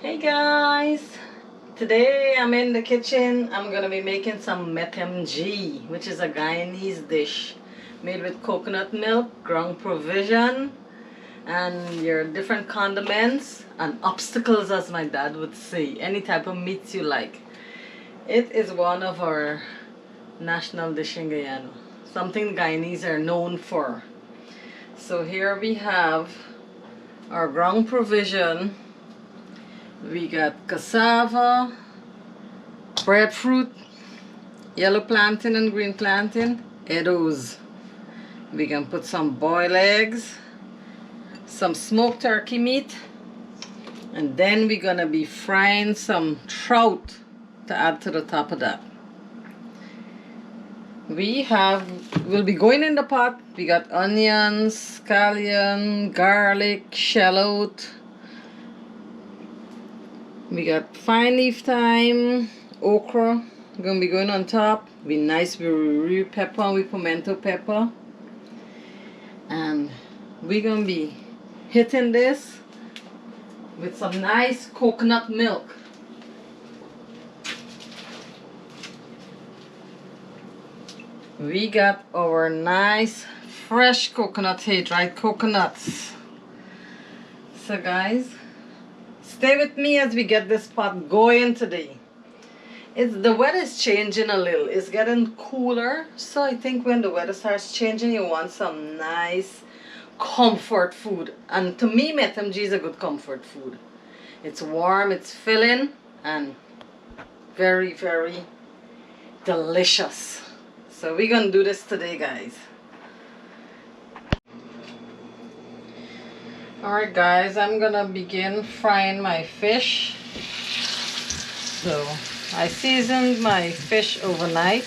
Hey guys, today I'm in the kitchen. I'm gonna be making some Metemgee, which is a Guyanese dish made with coconut milk, ground provision, and your different condiments and obstacles, as my dad would say. Any type of meats you like. It is one of our national dish in Guyana, something Guyanese are known for. So here we have our ground provision. We got cassava, breadfruit, yellow plantain and green plantain, eddos. We can put some boiled eggs, some smoked turkey meat, and then we're gonna be frying some trout to add to the top of that. We'll be going in the pot. We got onions, scallion, garlic, shallot. We got fine leaf thyme, okra. Gonna be going on top. Be nice with real pepper and with pimento pepper. And we're gonna be hitting this with some nice coconut milk. We got our nice fresh coconut here, dried coconuts. So guys, stay with me as we get this pot going today. The weather is changing a little. It's getting cooler. So I think when the weather starts changing, you want some nice comfort food. And to me, Metemgee is a good comfort food. It's warm, it's filling, and very, very delicious. So we're going to do this today, guys. Alright guys, I'm gonna begin frying my fish. So I seasoned my fish overnight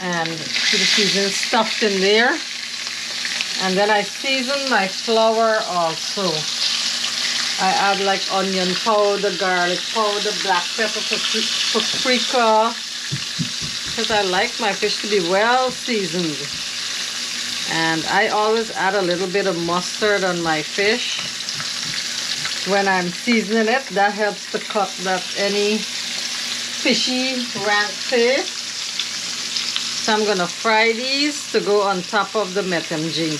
and put the seasoning stuffed in there. And then I seasoned my flour also. I add like onion powder, garlic powder, black pepper, paprika, because I like my fish to be well seasoned. And I always add a little bit of mustard on my fish when I'm seasoning it. That helps to cut that any fishy rank taste. So I'm gonna fry these to go on top of the Metemgee.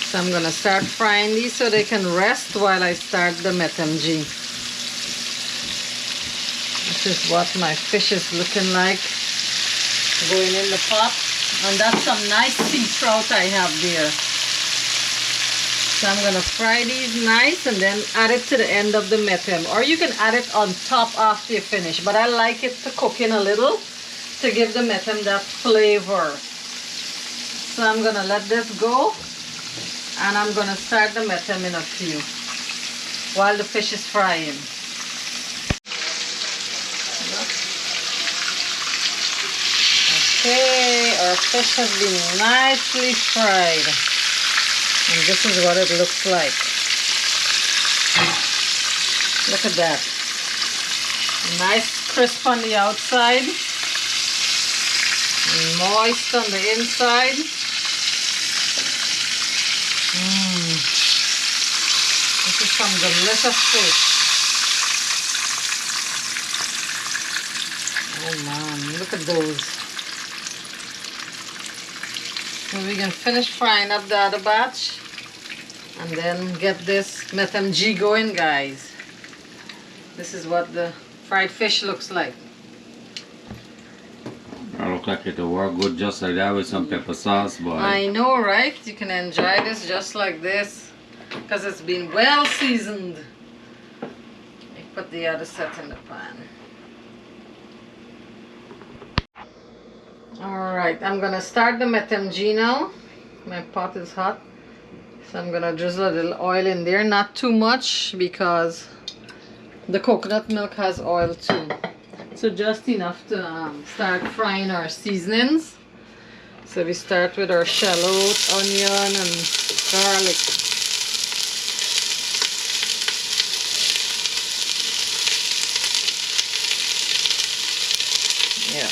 So I'm gonna start frying these so they can rest while I start the Metemgee. This is what my fish is looking like going in the pot. And that's some nice sea trout I have there. So I'm going to fry these nice and then add it to the end of the metem. Or you can add it on top after you finish. But I like it to cook in a little to give the metem that flavor. So I'm going to let this go. And I'm going to start the metem in a few while the fish is frying. Okay, our fish has been nicely fried. And this is what it looks like. Look at that. Nice crisp on the outside. And moist on the inside. This is some delicious fish. Oh man, look at those. So we can finish frying up the other batch and then get this Metemgee going, guys. This is what the fried fish looks like. It looks like it'll work good just like that with some pepper sauce, boy. I know, right? You can enjoy this just like this because it's been well seasoned. I put the other set in the pan. Alright, I'm gonna start the Metemgee now. My pot is hot. So I'm gonna drizzle a little oil in there. Not too much because the coconut milk has oil too. So just enough to start frying our seasonings. So we start with our shallot, onion and garlic. Yeah.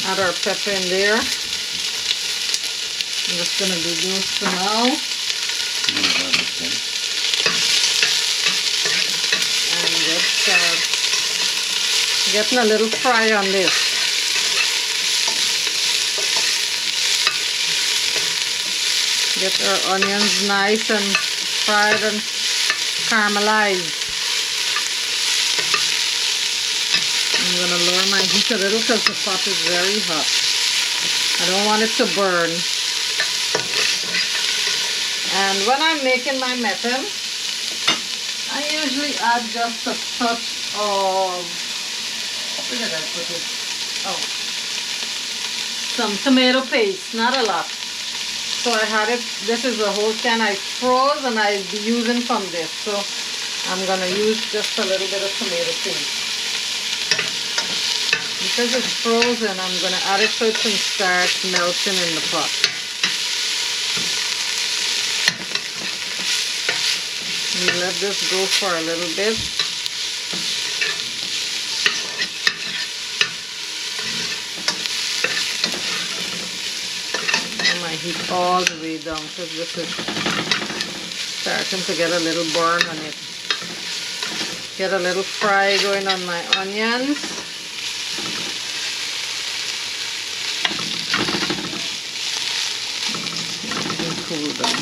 Add our pepper in there. just gonna do those for now. And just getting a little fry on this. Get our onions nice and fried and caramelized. I'm going to lower my heat a little because the pot is very hot. I don't want it to burn. And when I'm making my metem, I usually add just a touch of, where did I put it? Oh, some tomato paste, not a lot. So I had it, this is the whole can I froze and I'll be using from this. So I'm going to use just a little bit of tomato paste. Because it's frozen, I'm going to add it so it can start melting in the pot. We let this go for a little bit. And my heat all the way down because this is starting to get a little burn on it. Get a little fry going on my onions. Cool down.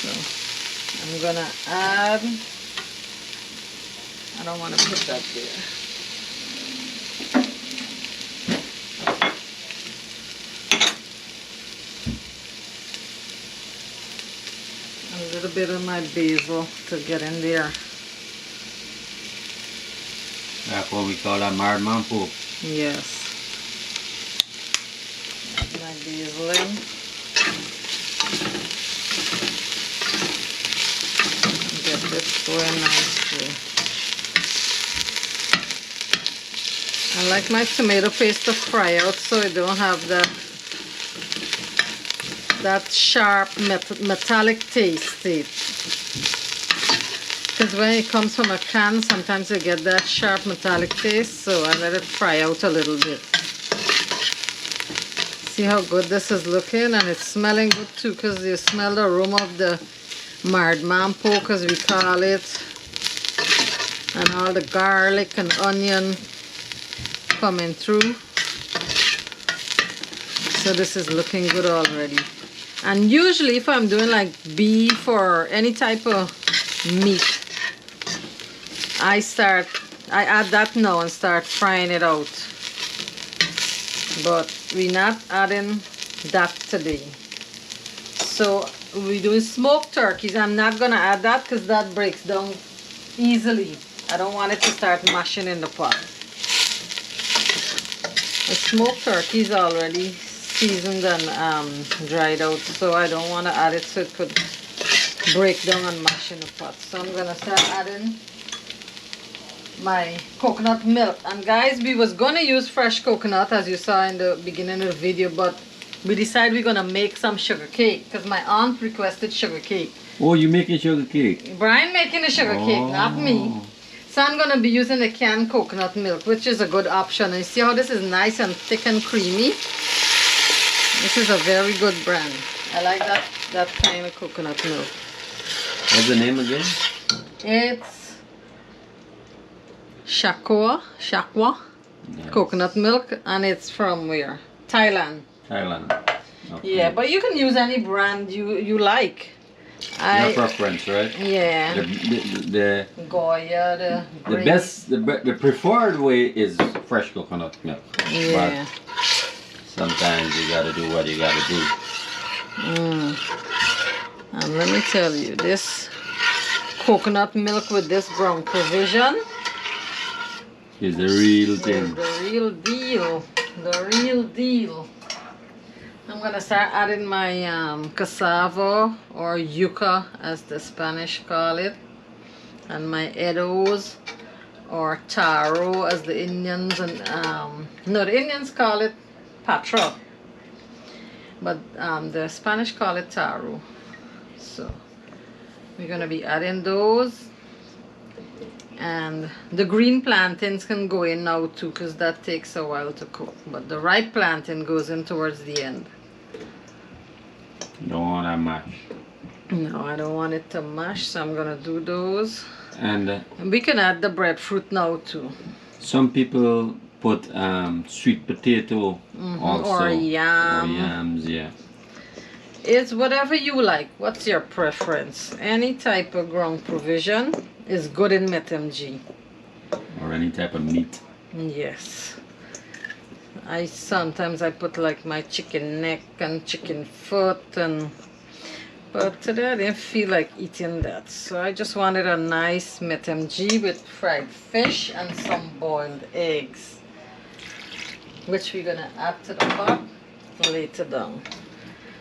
So I'm gonna add, I don't want to put that there. A little bit of my basil to get in there. That's what we call that Mardman poop. Yes. My basil in. Get this going nicely. I like my tomato paste to fry out so I don't have that sharp metallic taste to it. Because when it comes from a can, sometimes you get that sharp metallic taste, so I let it fry out a little bit. See how good this is looking, and it's smelling good too because you smell the aroma of the Mardman pork as we call it, and all the garlic and onion coming through. So this is looking good already. And usually if I'm doing like beef or any type of meat, I add that now and start frying it out. But we're not adding that today. So we're doing smoked turkeys. I'm not gonna add that because that breaks down easily. I don't want it to start mashing in the pot. The smoked turkey is already seasoned and dried out, so I don't want to add it so it could break down and mash in the pot. So I'm gonna start adding my coconut milk. And guys, we was gonna use fresh coconut as you saw in the beginning of the video, but we decided we're gonna make some sugar cake because my aunt requested sugar cake. Oh, you making sugar cake? Brian making a sugar cake, not me. So I'm gonna be using the canned coconut milk, which is a good option. And you see how this is nice and thick and creamy? This is a very good brand. I like that kind of coconut milk. What's the name again? It's Shakwa Yes. coconut milk, and it's from where? Thailand. Thailand. Okay. Yeah, but you can use any brand you like. Your preference, right? Yeah. The Goya, the best, the preferred way is fresh coconut milk. Yeah. But sometimes you gotta do what you gotta do. And let me tell you, this coconut milk with this brown provision Is the real is thing. the real deal. The real deal. I'm gonna start adding my cassava or yuca as the Spanish call it, and my edos or taro as the Indians and no, the Indians call it patra, but the Spanish call it taro. So we're gonna be adding those And the green plantains can go in now too, because that takes a while to cook. But the ripe plantain goes in towards the end. You don't want that mash. No, I don't want it to mash, so I'm gonna do those. And We can add the breadfruit now too. some people put sweet potato also. Or yam. Or yams, yeah. It's whatever you like. What's your preference? Any type of ground provision is good in Metemgee. Or any type of meat. Yes. Sometimes I put like my chicken neck and chicken foot, but today I didn't feel like eating that, so I just wanted a nice Metemgee with fried fish and some boiled eggs, which we're gonna add to the pot later down.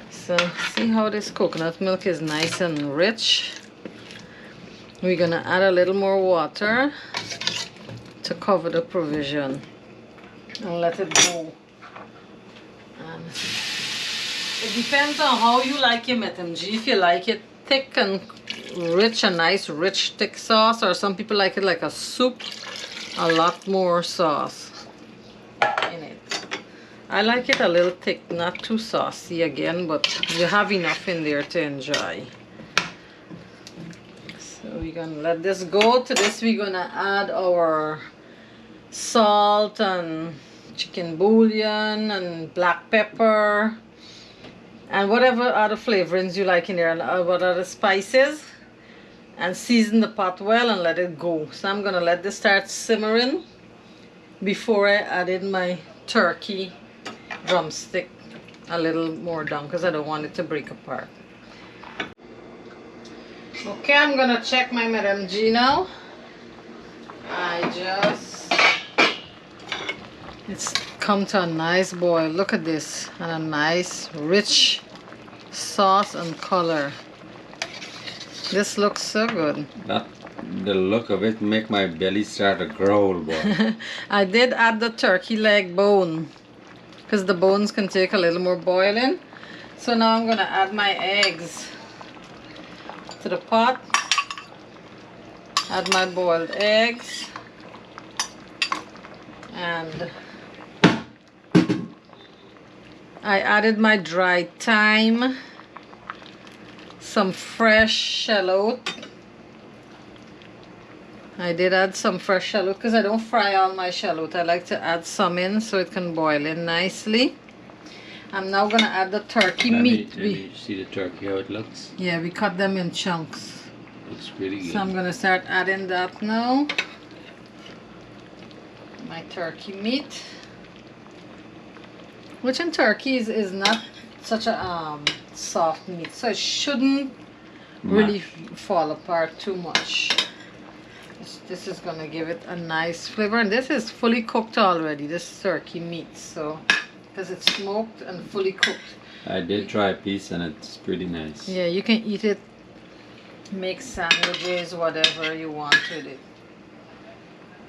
So see how this coconut milk is nice and rich. We're gonna add a little more water to cover the provision and let it go. And it depends on how you like your Metemgee. If you like it thick and rich, a nice rich thick sauce, or some people like it like a soup, a lot more sauce in it. I like it a little thick, not too saucy again, but you have enough in there to enjoy. So we're gonna let this go. To this we're gonna add our salt and chicken bouillon and black pepper and whatever other flavorings you like in there, and what other spices, and season the pot well and let it go. So I'm gonna let this start simmering before I added my turkey drumstick a little more down, because I don't want it to break apart. Okay, I'm gonna check my Metemgee now. It's come to a nice boil. Look at this, and a nice rich sauce and color. This looks so good. The look of it make my belly start to growl, boy. I did add the turkey leg bone, because the bones can take a little more boiling. So now I'm gonna add my eggs to the pot. Add my boiled eggs, and I added my dried thyme, some fresh shallot. I did add some fresh shallot because I don't fry all my shallot. I like to add some in so it can boil in nicely. I'm now gonna add the turkey meat. Let me see the turkey, how it looks. Yeah, we cut them in chunks. Looks pretty good. So I'm gonna start adding that now. My turkey meat, which in turkey is not such a soft meat, so it shouldn't really fall apart too much. This is gonna give it a nice flavor, and this is fully cooked already, this turkey meat, so because it's smoked and fully cooked. I did try a piece and it's pretty nice. Yeah, you can eat it, make sandwiches, whatever you want with it.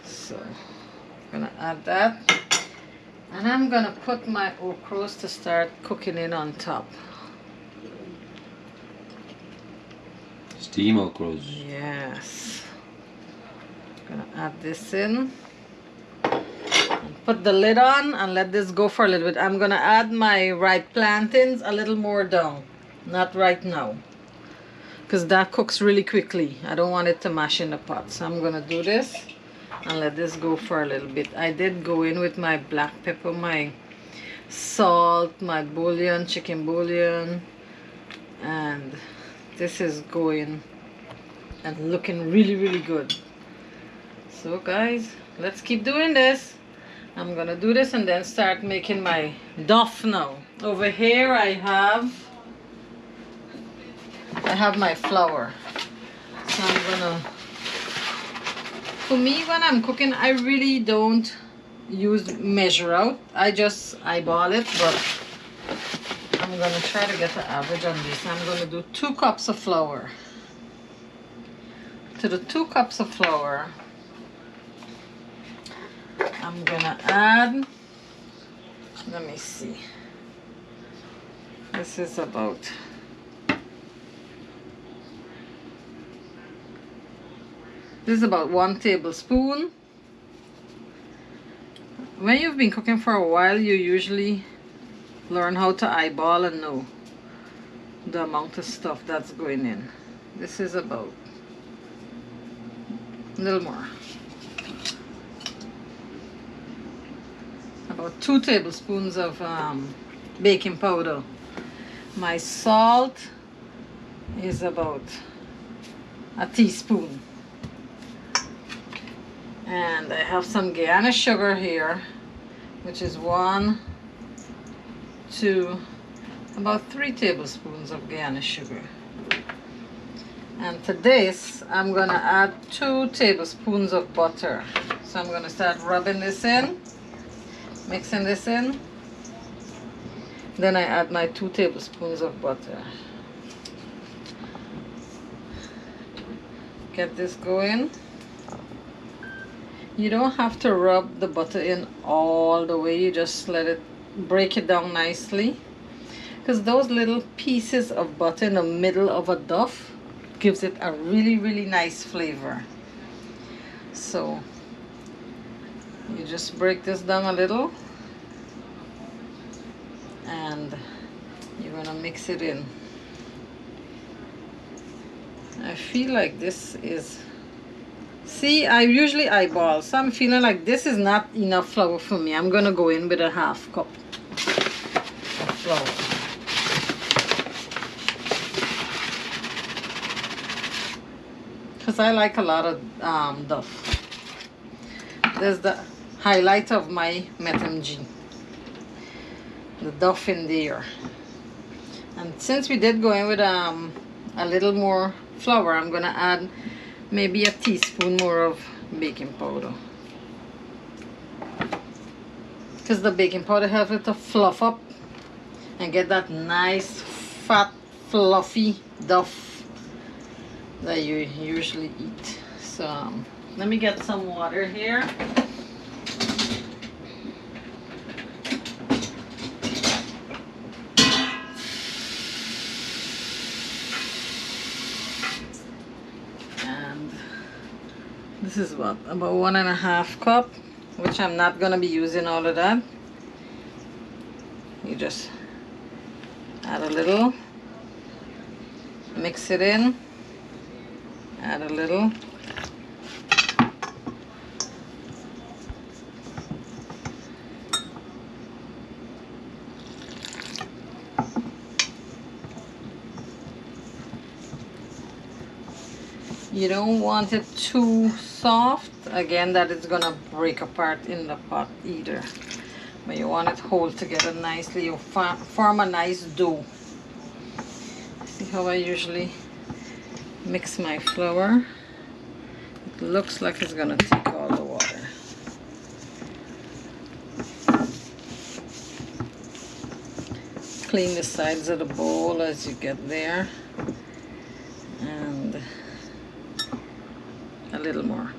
So I'm gonna add that, and I'm gonna put my okras to start cooking in on top. Steam okras. Yes. Gonna add this in. Put the lid on and let this go for a little bit. I'm gonna add my ripe plantains a little more down, not right now, because that cooks really quickly. I don't want it to mash in the pot, so I'm gonna do this and let this go for a little bit. I did go in with my black pepper, my salt, my bouillon, chicken bouillon, and this is going and looking really good. So guys, let's keep doing this. I'm gonna do this and then start making my duff now. Over here I have my flour. So I'm gonna, for me when I'm cooking, I really don't use measure out. I just eyeball it, but I'm gonna try to get the average on this. I'm gonna do 2 cups of flour. To the 2 cups of flour, I'm gonna add, let me see, this is about . This is about 1 tablespoon. When you've been cooking for a while, you usually learn how to eyeball and know the amount of stuff that's going in. This is about a little more. About 2 tablespoons of baking powder. My salt is about a teaspoon. And I have some Guyanese sugar here, which is 1, 2, about 3 tablespoons of Guyanese sugar. And to this, I'm gonna add 2 tablespoons of butter. So I'm gonna start rubbing this in, mixing this in. Then I add my 2 tablespoons of butter. Get this going. You don't have to rub the butter in all the way, you just let it break it down nicely. Because those little pieces of butter in the middle of a duff gives it a really nice flavor. So you just break this down a little and you're gonna mix it in. I feel like this is, see, I usually eyeball, so I'm feeling like this is not enough flour for me. I'm gonna go in with a 1/2 cup of flour. Because I like a lot of duff. There's the highlight of my Metemgee, the duff in there. And since we did go in with a little more flour, I'm gonna add maybe a teaspoon more of baking powder, because the baking powder helps it to fluff up and get that nice fat fluffy duff that you usually eat. So let me get some water here. This is what, about 1 1/2 cup, which I'm not gonna be using all of that. You just add a little, mix it in, add a little. You don't want it too soft, again, that it's gonna break apart in the pot either. But you want it whole together nicely. You form a nice dough. See how I usually mix my flour? It looks like it's gonna take all the water. Clean the sides of the bowl as you get there. And a little more.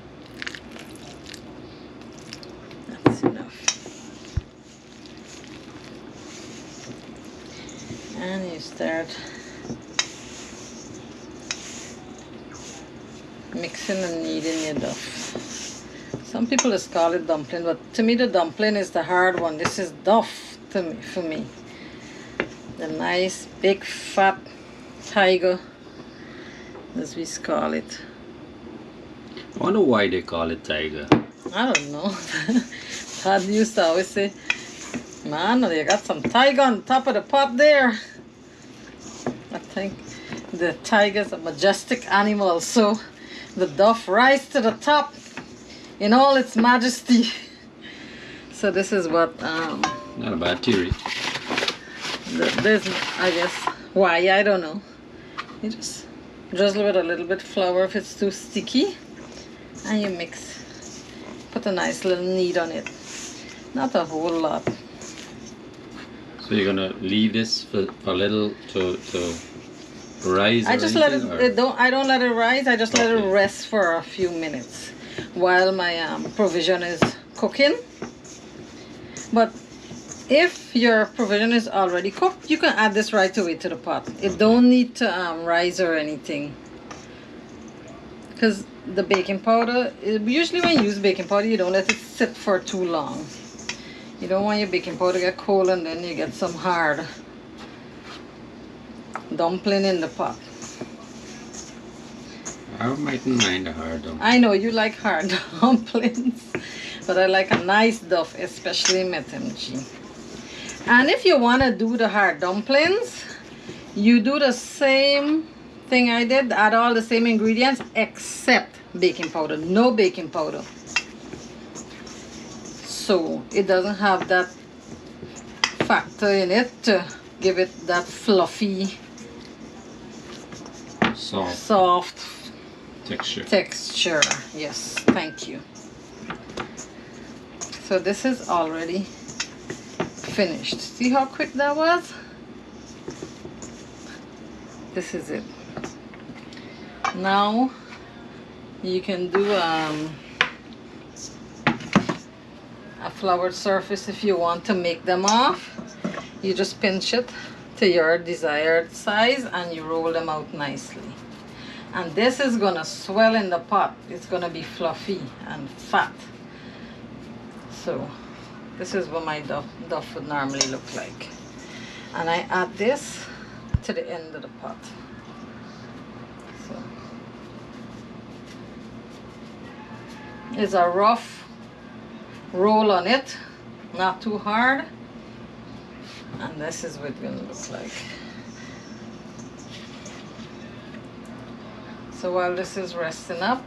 That's enough. And you start mixing and kneading your duff. Some people just call it dumpling, but to me the dumpling is the hard one. This is duff for me. The nice big fat tiger, as we call it. I wonder why they call it tiger. I don't know. Dad used to always say, man, you got some tiger on top of the pot there. I think the tiger's a majestic animal, so the duff rises to the top in all its majesty. So this is what... Not a bad theory. There's, I guess, why, I don't know. You just drizzle with a little bit of flour if it's too sticky. And you mix, put a nice little knead on it, not a whole lot. So you're gonna leave this for a little to rise? I just let it. I don't let it rise. I just let it rest for a few minutes while my provision is cooking. But if your provision is already cooked, you can add this right away to the pot. It don't need to rise or anything, because the baking powder, usually when you use baking powder, you don't let it sit for too long. You don't want your baking powder to get cold and then you get some hard dumpling in the pot. I mightn't mind a hard dumpling. I know you like hard dumplings, but I like a nice duff, especially Metemgee. And if you want to do the hard dumplings, you do the same thing I did, add all the same ingredients except baking powder, no baking powder. So it doesn't have that factor in it to give it that fluffy, soft texture. Yes, thank you. So this is already finished. See how quick that was? This is it. Now you can do a floured surface if you want to make them off. You just pinch it to your desired size and you roll them out nicely. And this is gonna swell in the pot. It's gonna be fluffy and fat. So this is what my duff would normally look like. And I add this to the end of the pot. So it's a rough roll on it, not too hard. And this is what it's gonna look like. So while this is resting up,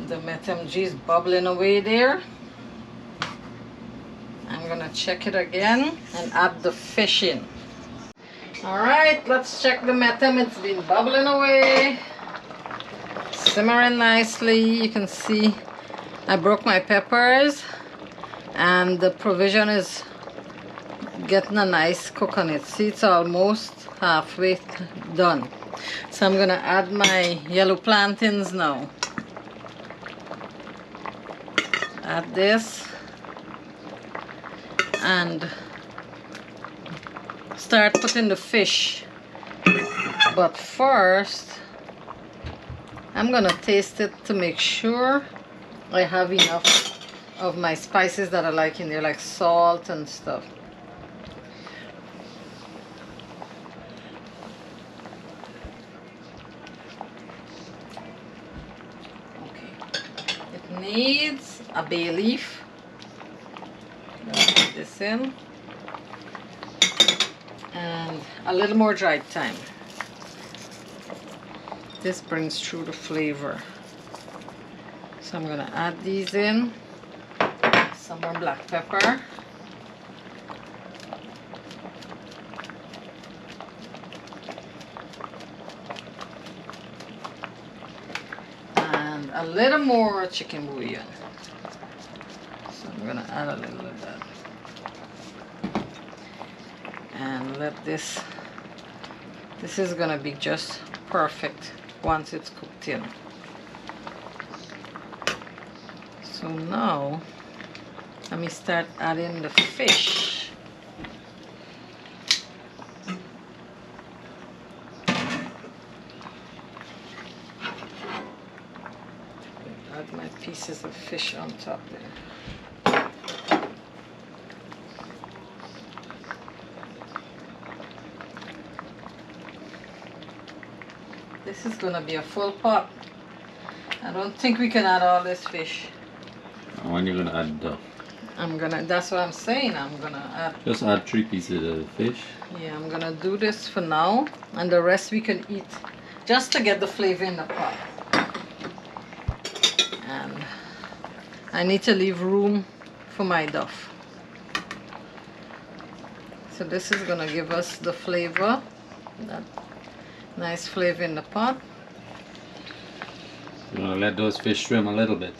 the Metemgee is bubbling away there. I'm gonna check it again and add the fish in. Alright, let's check the Metem. It's been bubbling away, simmering nicely. You can see I broke my peppers and the provision is getting a nice cook on it. See, it's almost halfway done. So I'm gonna add my yellow plantains now. Add this and start putting the fish. But first, I'm gonna taste it to make sure I have enough of my spices that I like in there, like salt and stuff. Needs a bay leaf. Put this in and a little more dried thyme. This brings through the flavor. So I'm gonna add these in. Some more black pepper. A little more chicken bouillon. So I'm gonna add a little of that. And let this is gonna be just perfect once it's cooked in. So now let me start adding the fish. Add my pieces of fish on top there. This is gonna be a full pot. I don't think we can add all this fish. When you're gonna add duff? That's what I'm saying, I'm gonna add. Just add 3 pieces of fish. Yeah, I'm gonna do this for now, and the rest we can eat, just to get the flavor in the pot. And I need to leave room for my duff. So this is gonna give us the flavor, that nice flavor in the pot. You want to let those fish swim a little bit.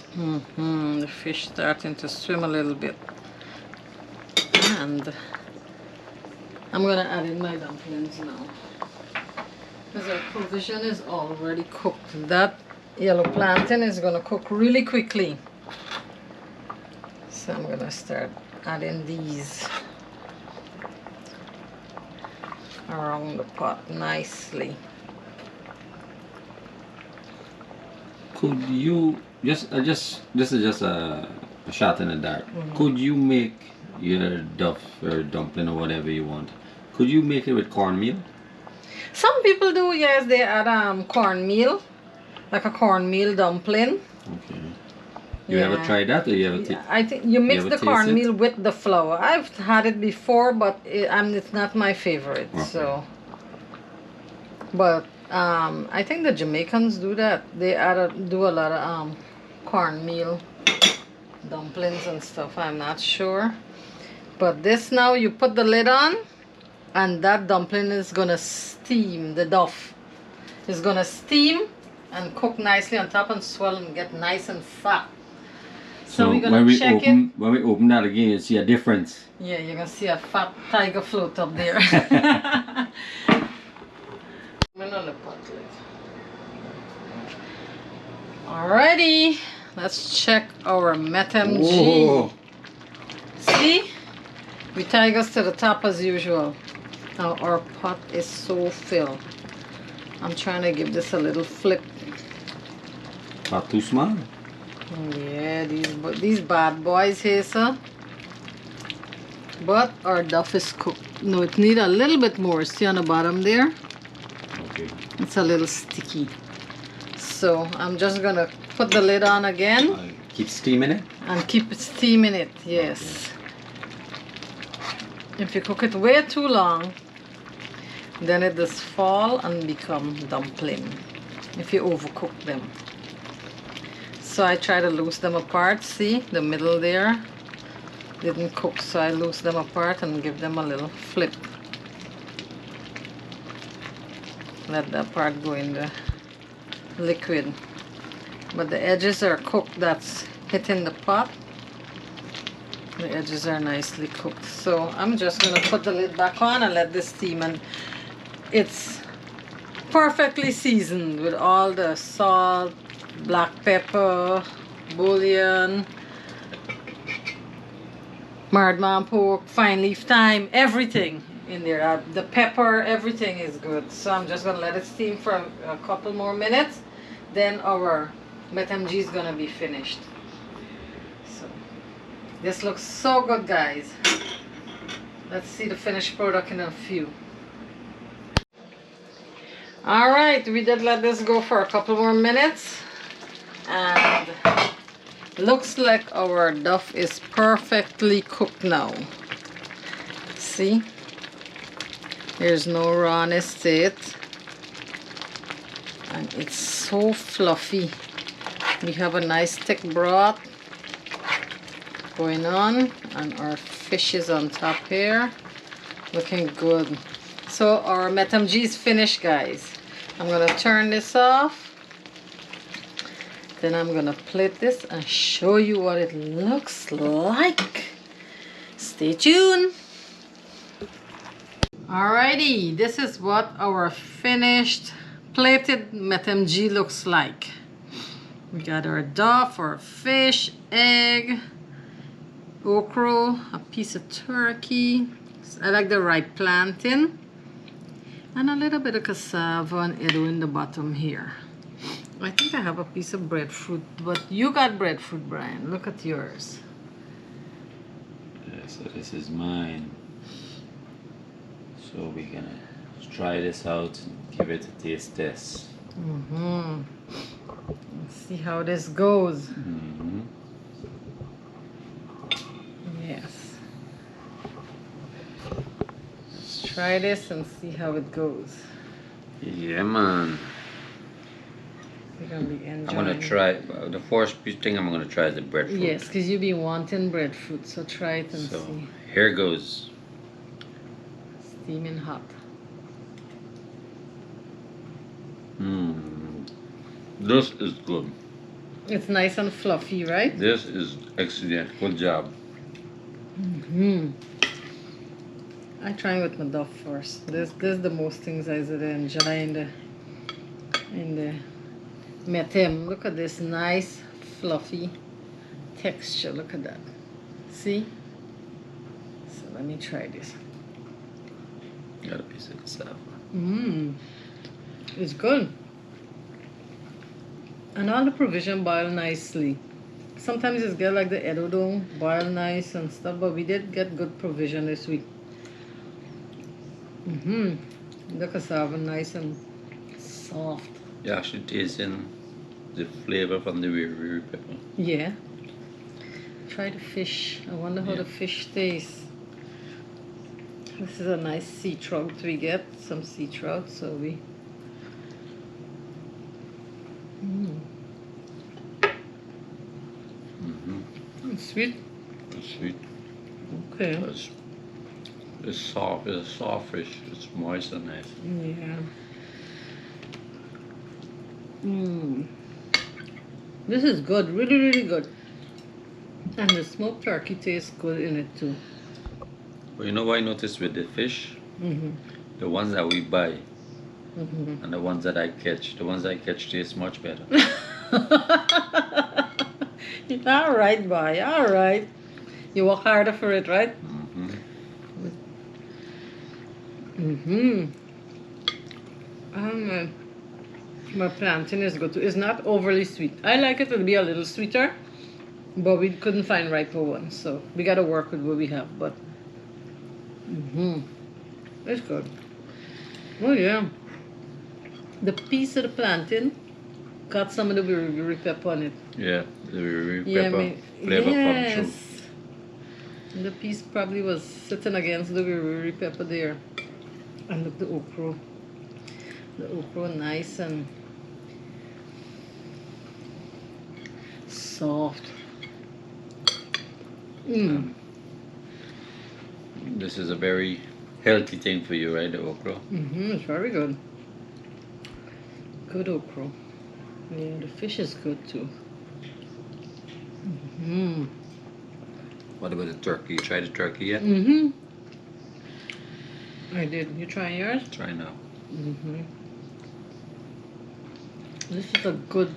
The fish starting to swim a little bit. And I'm going to add in my dumplings now. Because our provision is already cooked. That yellow plantain is going to cook really quickly. So I'm going to start adding these around the pot nicely. Could you this is just a shot in the dark. Could you make your duff or dumpling or whatever you want? Could you make it with cornmeal? Some people do, yes. They add cornmeal, like a cornmeal dumpling. Okay. You ever tried that, or you ever? I think you mix ever the taste cornmeal it? with the flour. I've had it before, but it's not my favorite. Okay. So, but I think the Jamaicans do that. They do a lot of cornmeal dumplings and stuff. I'm not sure, but this now you put the lid on, and that dumpling is gonna steam. The duff is gonna steam and cook nicely on top and swell and get nice and fat. So we're gonna check it. When we open that again, you see a difference. Yeah, you're gonna see a fat tiger float up there. Alrighty, let's check our Metemgee. Whoa. See? We tigers to the top as usual. Now our pot is so filled. I'm trying to give this a little flip. Not too small. Yeah, these bad boys here, sir. But our duff is cooked. No, it needs a little bit more. See on the bottom there? Okay. It's a little sticky. So I'm just gonna put the lid on again. Keep steaming it? And keep it steaming it, yes. Okay. If you cook it way too long, then it does fall and become dumpling. If you overcook them. So I try to loose them apart. See, the middle there didn't cook, so I loose them apart and give them a little flip. Let that part go in the liquid. But the edges are cooked, that's hitting the pot. The edges are nicely cooked. So I'm just gonna put the lid back on and let this steam, and it's perfectly seasoned with all the salt, black pepper, bouillon, mardman pork, fine leaf thyme, everything in there. The pepper, everything is good. So I'm just gonna let it steam for a couple more minutes. Then our Metemgee is gonna be finished. So this looks so good, guys. Let's see the finished product in a few. All right, we did let this go for a couple more minutes, and looks like our duff is perfectly cooked now. See, there's no rawness to it, and it's so fluffy. We have a nice thick broth going on, and our fish is on top here, looking good. So our Metemgee is finished, guys. I'm gonna turn this off. Then I'm gonna plate this and show you what it looks like. Stay tuned. Alrighty, this is what our finished plated Metemgee looks like. We got our duff, our fish, egg, okra, a piece of turkey. I like the ripe plantain, and a little bit of cassava and edo in the bottom here. I think I have a piece of breadfruit, but you got breadfruit, Brian. Look at yours. Yeah, so this is mine. So we're gonna try this out and give it a taste test. Let's see how this goes. Yes. Let's try this and see how it goes. Yeah, man. You're gonna be enjoying. I'm gonna try. The first thing I'm gonna try is the breadfruit. Yes, because you be wanting breadfruit, so try it and so, see. Here goes. Steaming hot. This is good. It's nice and fluffy, right? This is excellent. Good job. I try with my duff first. This the most things I enjoy in the Metem. Look at this nice fluffy texture. Look at that. See? So let me try this. Got a piece of cassava. It's good. And all the provision boil nicely. Sometimes it's get like the Edo don't boil nice and stuff, but we did get good provision this week. The cassava nice and soft. You're actually tasting the flavor from the riri pepper. Yeah. Try the fish. I wonder how the fish tastes. This is a nice sea trout we get. Some sea trout, so we... It's sweet. It's sweet. Okay. It's soft. It's a soft fish. It's moist and nice. Yeah. This is good. Really, really good. And the smoked turkey tastes good in it too. But you know what I noticed with the fish? The ones that we buy and the ones that I catch. The ones I catch taste much better. All right, boy. All right. You work harder for it, right? My plantain is good too. It's not overly sweet. I like it to be a little sweeter, but we couldn't find riper ones, so we gotta work with what we have. But it's good. Oh yeah. The piece of the plantain got some of the riri pepper on it. Yeah, the riri pepper flavor come through. The piece probably was sitting against the riri pepper there. And look, the okra. The okra nice and soft. This is a very healthy thing for you, right? The okra. It's very good. Good okra. Yeah, the fish is good too. What about the turkey? You tried the turkey yet? I did. You try yours? Try now. This is a good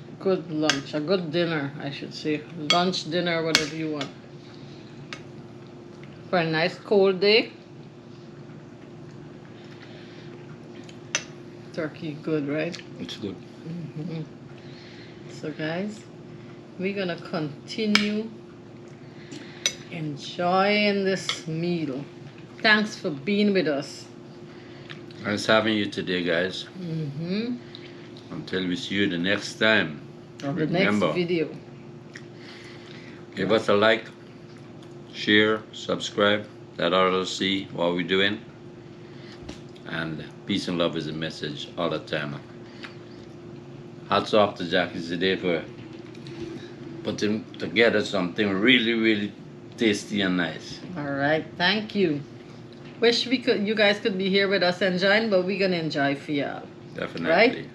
lunch, a good dinner, I should say. Lunch, dinner, whatever you want. For a nice cold day. Turkey, good, right? It's good. So guys, we're gonna continue enjoying this meal. Thanks for being with us. Nice having you today, guys. Until we see you the next time. Or the next video. Give us a like, share, subscribe. Let others see what we're doing. And peace and love is a message all the time. Hats off to Jackie today for putting together something really, really tasty and nice. All right, thank you. Wish you guys could be here with us enjoying, but we're gonna enjoy for y'all. Definitely. Right?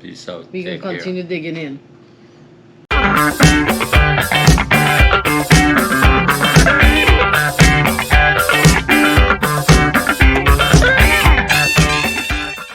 Peace out. We can continue digging in.